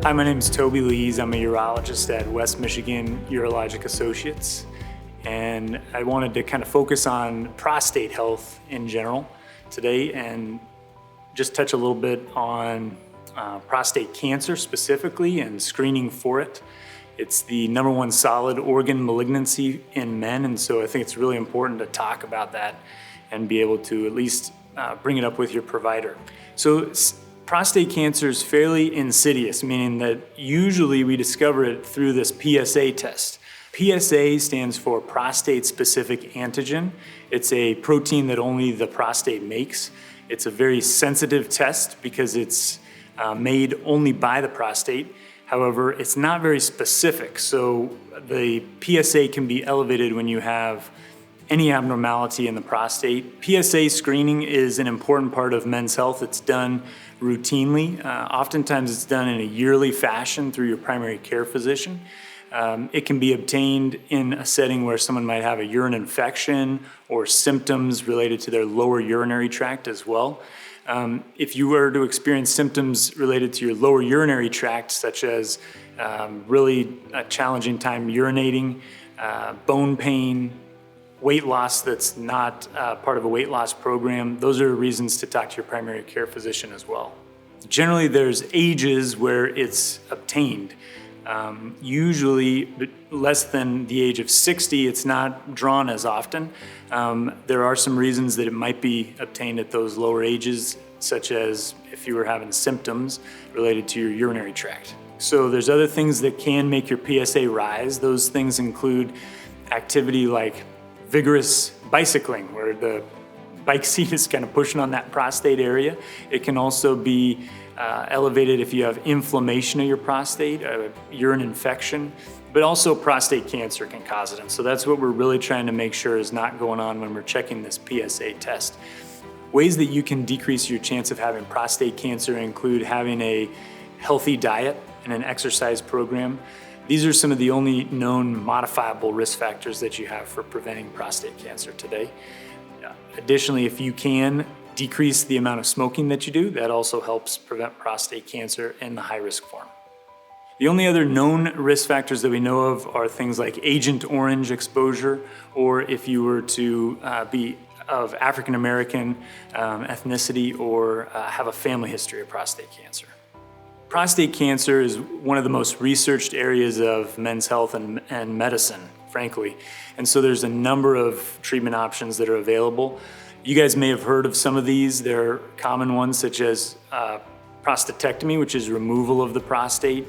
Hi, my name is Toby Lees. I'm a urologist at West Michigan Urologic Associates, and I wanted to kind of focus on prostate health in general today and just touch a little bit on prostate cancer specifically and screening for it. It's the #1 solid organ malignancy in men, and so I think it's really important to talk about that and be able to at least bring it up with your provider. So prostate cancer is fairly insidious, meaning that usually we discover it through this PSA test. PSA stands for prostate-specific antigen. It's a protein that only the prostate makes. It's a very sensitive test because it's made only by the prostate. However, it's not very specific, so the PSA can be elevated when you have any abnormality in the prostate. PSA screening is an important part of men's health. It's done routinely. Oftentimes it's done in a yearly fashion through your primary care physician. It can be obtained in a setting where someone might have a urine infection or symptoms related to their lower urinary tract as well. If you were to experience symptoms related to your lower urinary tract, such as really a challenging time urinating, bone pain, weight loss that's not part of a weight loss program, those are reasons to talk to your primary care physician as well. Generally, there's ages where it's obtained. Usually less than the age of 60, it's not drawn as often. There are some reasons that it might be obtained at those lower ages, such as if you were having symptoms related to your urinary tract. So there's other things that can make your PSA rise. Those things include activity like vigorous bicycling, where the bike seat is kind of pushing on that prostate area. It can also be elevated if you have inflammation of your prostate, a urine infection, but also prostate cancer can cause it. And so that's what we're really trying to make sure is not going on when we're checking this PSA test. Ways that you can decrease your chance of having prostate cancer include having a healthy diet and an exercise program. These are some of the only known modifiable risk factors that you have for preventing prostate cancer today. Additionally, if you can decrease the amount of smoking that you do, that also helps prevent prostate cancer in the high-risk form. The only other known risk factors that we know of are things like Agent Orange exposure, or if you were to be of African American ethnicity or have a family history of prostate cancer. Prostate cancer is one of the most researched areas of men's health and medicine, frankly. And so there's a number of treatment options that are available. You guys may have heard of some of these. There are common ones such as prostatectomy, which is removal of the prostate,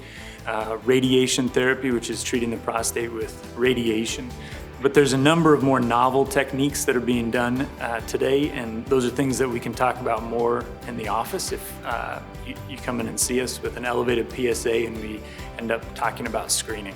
radiation therapy, which is treating the prostate with radiation. But there's a number of more novel techniques that are being done today, and those are things that we can talk about more in the office if you come in and see us with an elevated PSA and we end up talking about screening.